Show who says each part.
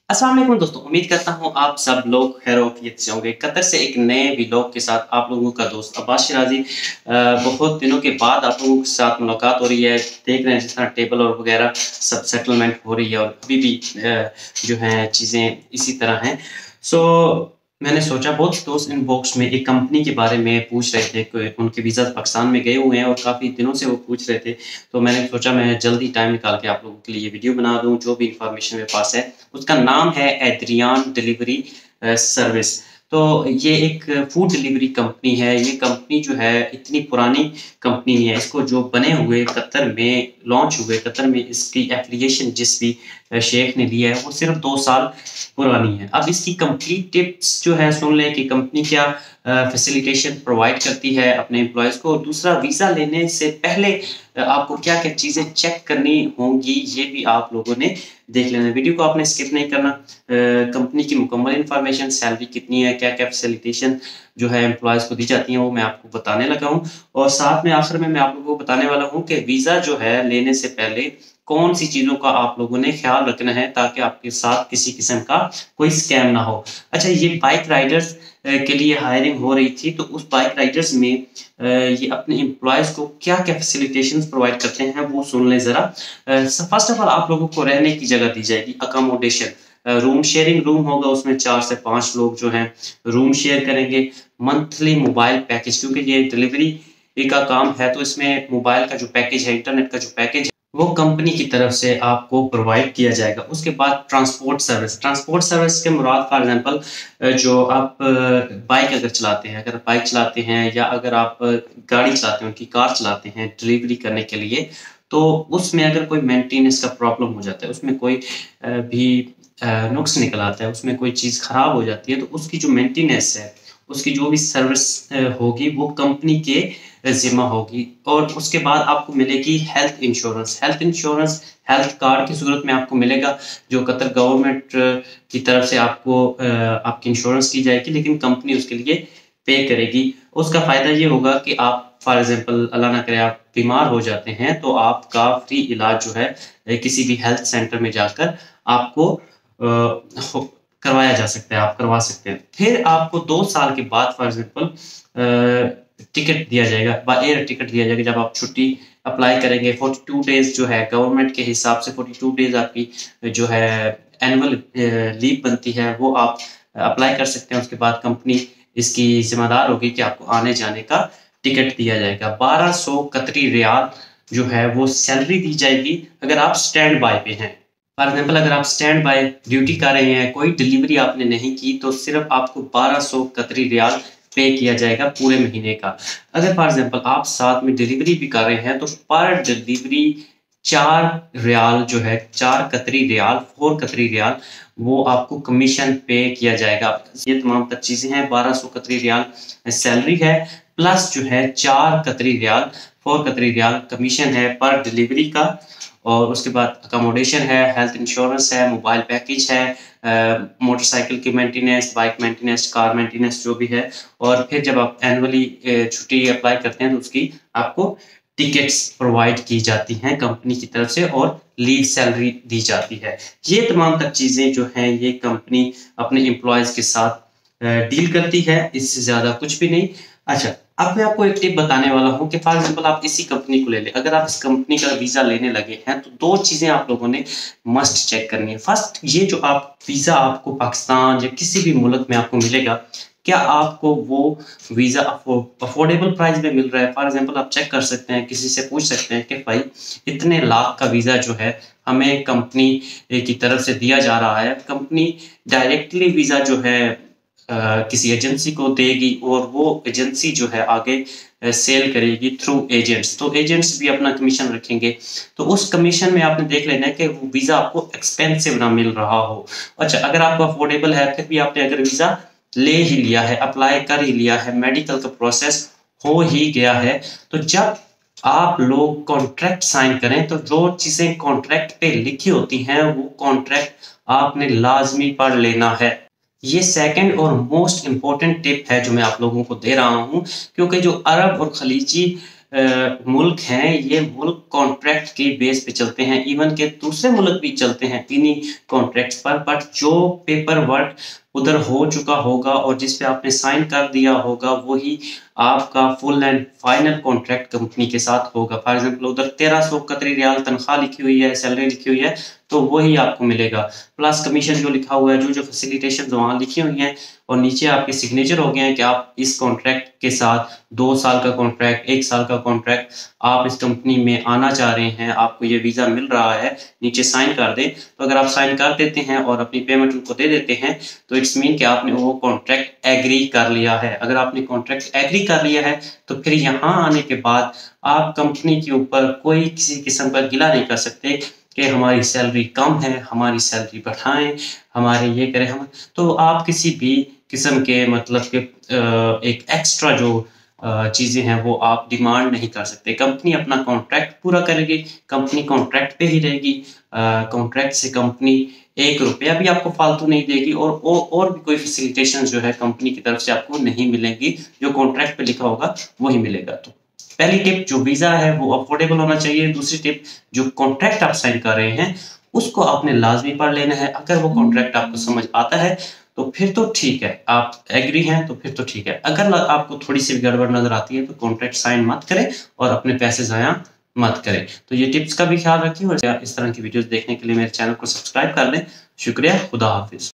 Speaker 1: अस्सलाम वालेकुम दोस्तों, उम्मीद करता हूँ आप सब लोग खैर-ओ-आफियत से होंगे। कतर से एक नए व्लॉग के साथ आप लोगों का दोस्त अब्बास शिराज़ी। बहुत दिनों के बाद आप लोगों के साथ मुलाकात हो रही है। देख रहे हैं जिस तरह टेबल और वगैरह सब सेटलमेंट हो रही है और अभी भी जो हैं चीज़ें इसी तरह हैं। सो मैंने सोचा बहुत दोस्त इनबॉक्स में एक कंपनी के बारे में पूछ रहे थे कि उनके वीज़ा पाकिस्तान में गए हुए हैं और काफ़ी दिनों से वो पूछ रहे थे। तो मैंने सोचा मैं जल्दी टाइम निकाल के आप लोगों के लिए ये वीडियो बना दूँ, जो भी इन्फॉर्मेशन मेरे पास है। उसका नाम है एद्रियान डिलीवरी सर्विस। तो ये एक फूड डिलीवरी कंपनी है। ये कंपनी जो है इतनी पुरानी कंपनी नहीं है। इसको जो बने हुए कतर में लॉन्च हुए, कतर में इसकी एफ़िलिएशन जिस भी शेख ने लिया है वो सिर्फ़ 2 साल पुरानी है। अब इसकी कंप्लीट टिप्स जो है सुन लें कि कंपनी क्या फैसिलिटेशन प्रोवाइड करती है अपने एम्प्लॉइज़ को। दूसरा वीज़ा लेने से पहले आपको क्या-क्या चीज़ें चेक करनी होंगी, ये भी आप लोगों ने देख लेना। वीडियो को आपने स्किप नहीं करना। कंपनी की मुकम्मल इन्फॉर्मेशन, सैलरी कितनी है, क्या-क्या फैसिलिटेशन जो है एम्प्लॉइज़ को दी जाती हैं, वो मैं आपको बताने लगा हूँ। और साथ में आखिर में मैं आप लोगों को बताने वाला हूँ कि वीज़ा जो है लेने से पहले कौन-सी चीज़ों का आप लोगों ने ख़्याल रखना है ताकि आपके साथ किसी किस्म का कोई स्कैम ना हो। अच्छा, ये बाइक राइडर्स के लिए हायरिंग हो रही थी, तो उस बाइक राइडर्स में ये अपने एम्प्लॉइज़ को क्या-क्या फैसिलिटेशंस प्रोवाइड करते हैं, वो सुन लें ज़रा। फर्स्ट ऑफ ऑल आप लोगों को रहने की जगह दी जाएगी, अकोमोडेशन। रूम शेयरिंग रूम होगा, उसमें 4 से 5 लोग जो हैं रूम शेयर करेंगे। मंथली मोबाइल पैकेज, क्योंकि ये डिलीवरी का काम है, तो इसमें मोबाइल का जो पैकेज है, इंटरनेट का जो पैकेज है, वो कंपनी की तरफ से आपको प्रोवाइड किया जाएगा। उसके बाद ट्रांसपोर्ट सर्विस के मुराद फॉर एग्ज़ाम्पल जो आप बाइक अगर चलाते हैं, अगर बाइक चलाते हैं या अगर आप गाड़ी चलाते हैं, उनकी कार चलाते हैं डिलीवरी करने के लिए, तो उसमें अगर कोई मेंटेनेंस का प्रॉब्लम हो जाता है, उसमें कोई भी नुक्स निकल आता है, उसमें कोई चीज़ खराब हो जाती है, तो उसकी जो मेंटेनेंस है, उसकी जो भी सर्विस होगी, वो कंपनी के ज़िम्मा होगी। और उसके बाद आपको मिलेगी हेल्थ इंश्योरेंस। हेल्थ कार्ड की सूरत में आपको मिलेगा, जो कतर गवर्नमेंट की तरफ से आपको आपकी इंश्योरेंस की जाएगी, लेकिन कंपनी उसके लिए पे करेगी। उसका फ़ायदा ये होगा कि आप फॉर एग्ज़ाम्पल अल्लाह ना करे आप बीमार हो जाते हैं, तो आपका फ्री इलाज जो है किसी भी हेल्थ सेंटर में जाकर आपको करवाया जा सकता है, आप करवा सकते हैं। फिर आपको 2 साल के बाद फॉर एग्ज़ाम्पल टिकट दिया जाएगा, एयर टिकट दिया जाएगा। जब आप छुट्टी अप्लाई करेंगे, 42 डेज़ जो है गवर्नमेंट के हिसाब से 42 डेज़ आपकी जो है एनुअल लीव बनती है, वो आप अप्लाई कर सकते हैं। उसके बाद कंपनी इसकी ज़िम्मेदार होगी कि आपको आने-जाने का टिकट दिया जाएगा। 1200 कतरी रियाल जो है वो सैलरी दी जाएगी अगर आप स्टैंड बाय पे हैं। फॉर एग्ज़ाम्पल अगर आप स्टैंड बाय ड्यूटी कर रहे हैं, कोई डिलीवरी आपने नहीं की, तो सिर्फ़ आपको 1200 कतरी रियाल पे किया जाएगा पूरे महीने का। अगर फॉर एग्ज़ाम्पल आप साथ में डिलीवरी भी कर रहे हैं, तो पर डिलीवरी 4 रियाल जो है, 4 कतरी रियाल, 4 कतरी रियाल, वो आपको कमीशन पे किया जाएगा। ये तमाम तर चीज़ें हैं। 1200 कतरी रियाल सैलरी है, प्लस जो है 4 कतरी रियाल, 4 कतरी रियाल कमीशन है पर डिलीवरी का। और उसके बाद अकोमोडेशन है, हेल्थ इंश्योरेंस है, मोबाइल पैकेज है, मोटरसाइकिल की maintenance, bike maintenance, car maintenance जो भी है। और फिर जब आप एनुअली छुट्टी अप्लाई करते हैं, तो उसकी आपको टिकट्स प्रोवाइड की जाती हैं कंपनी की तरफ से और लीव सैलरी दी जाती है। ये तमाम तर चीज़ें जो हैं, ये कंपनी अपने एम्प्लॉइज़ के साथ डील करती है, इससे ज़्यादा कुछ भी नहीं। अच्छा, अब मैं आपको एक टिप बताने वाला हूँ कि फॉर एग्ज़ाम्पल आप इसी कंपनी को ले लें। अगर आप इस कंपनी का वीज़ा लेने लगे हैं, तो 2 चीज़ें आप लोगों ने मस्ट चेक करनी है। फर्स्ट, ये जो आप वीज़ा आपको पाकिस्तान या किसी भी मुल्क में आपको मिलेगा, क्या आपको वो वीज़ा अफोर्डेबल प्राइस में मिल रहा है? फॉर एग्ज़ाम्पल आप चेक कर सकते हैं, किसी से पूछ सकते हैं कि भाई इतने लाख का वीज़ा जो है हमें कंपनी की तरफ से दिया जा रहा है। कंपनी डायरेक्टली वीज़ा जो है किसी एजेंसी को देगी और वो एजेंसी जो है आगे सेल करेगी थ्रू एजेंट्स, तो एजेंट्स भी अपना कमीशन रखेंगे। तो उस कमीशन में आपने देख लेना है कि वो वीज़ा आपको एक्सपेंसिव ना मिल रहा हो। अच्छा, अगर आपको अफोर्डेबल है, फिर भी आपने अगर वीज़ा ले ही लिया है, अप्लाई कर ही लिया है, मेडिकल का प्रोसेस हो ही गया है, तो जब आप लोग कॉन्ट्रैक्ट साइन करें, तो जो चीज़ें कॉन्ट्रैक्ट पे लिखी होती हैं, वो कॉन्ट्रैक्ट आपने लाज़मी पढ़ लेना है। ये सेकंड और मोस्ट इम्पोर्टेंट टिप है जो मैं आप लोगों को दे रहा हूँ, क्योंकि जो अरब और खलीजी मुल्क हैं ये मुल्क कॉन्ट्रैक्ट के बेस पे चलते हैं, इवन के दूसरे मुल्क भी चलते हैं इन्हीं कॉन्ट्रैक्ट्स पर, बट जो पेपर वर्क उधर हो चुका होगा और जिस पे आपने साइन कर दिया होगा वही आपका full and final contract company के साथ होगा। फॉर एग्जांपल उधर 1300 कतरी रियाल तनख्वाह लिखी हुई है, सैलरी लिखी हुई है, तो वही आपको मिलेगा, प्लस कमीशन जो लिखा हुआ है, जो फैसिलिटेशन वहाँ लिखी हुई हैं, और नीचे आपके सिग्नेचर हो गए हैं कि आप इस कॉन्ट्रैक्ट के साथ 2 साल का कॉन्ट्रैक्ट, 1 साल का कॉन्ट्रैक्ट, आप इस कंपनी में आना चाह रहे हैं, आपको ये वीज़ा मिल रहा है, नीचे साइन कर दें। तो अगर आप साइन कर देते हैं और अपनी पेमेंट उनको दे देते हैं तो इट्स मीन कि आपने वो कॉन्ट्रैक्ट एग्री कर लिया है। अगर आपने कॉन्ट्रैक्ट एग्री कर लिया है तो फिर यहाँ आने के बाद आप कंपनी के ऊपर कोई किसी किस्म का गिला नहीं कर सकते कि हमारी सैलरी कम है, हमारी सैलरी बढ़ाएं, हमारे ये करें हम। तो आप किसी भी किस्म के मतलब के एक एक्स्ट्रा जो चीज़ें हैं वो आप डिमांड नहीं कर सकते। कंपनी अपना कॉन्ट्रैक्ट पूरा करेगी, कंपनी कॉन्ट्रैक्ट पे ही रहेगी, कॉन्ट्रैक्ट से कंपनी 1 रुपया भी आपको फालतू नहीं देगी, और भी कोई फैसिलिटेशन जो है कंपनी की तरफ से आपको नहीं मिलेंगी, जो कॉन्ट्रैक्ट पे लिखा होगा वही मिलेगा। तो पहली टिप, जो वीज़ा है वो अफोर्डेबल होना चाहिए। दूसरी टिप, जो कॉन्ट्रैक्ट आप साइन कर रहे हैं उसको आपने लाजमी पढ़ लेना है। अगर वो कॉन्ट्रैक्ट आपको समझ आता है तो फिर तो ठीक है, आप एग्री हैं तो फिर तो ठीक है। अगर आपको थोड़ी सी भी गड़बड़ नजर आती है तो कॉन्ट्रैक्ट साइन मत करें और अपने पैसे ज़ाया मत करें। तो ये टिप्स का भी ख्याल रखिए, और इस तरह की वीडियोस देखने के लिए मेरे चैनल को सब्सक्राइब कर लें। शुक्रिया, खुदा हाफिज।